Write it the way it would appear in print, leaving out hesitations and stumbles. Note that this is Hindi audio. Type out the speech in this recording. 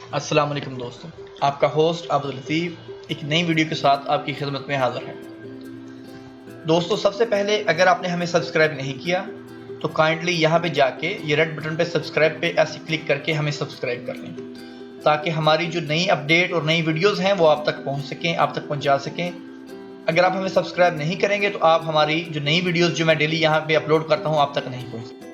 अस्सलाम वालेकुम दोस्तों, आपका होस्ट अब्दुल लतीफ़ एक नई वीडियो के साथ आपकी खिदमत में हाज़िर है। दोस्तों, सबसे पहले अगर आपने हमें सब्सक्राइब नहीं किया तो काइंडली यहाँ पे जाके ये रेड बटन पे सब्सक्राइब पे ऐसे क्लिक करके हमें सब्सक्राइब कर लें, ताकि हमारी जो नई अपडेट और नई वीडियोज़ हैं वो आप तक पहुँच सकें, आप तक पहुँचा सकें। अगर आप हमें सब्सक्राइब नहीं करेंगे तो आप हमारी जो नई वीडियोज़ जो मैं डेली यहाँ पे अपलोड करता हूँ आप तक नहीं पहुँच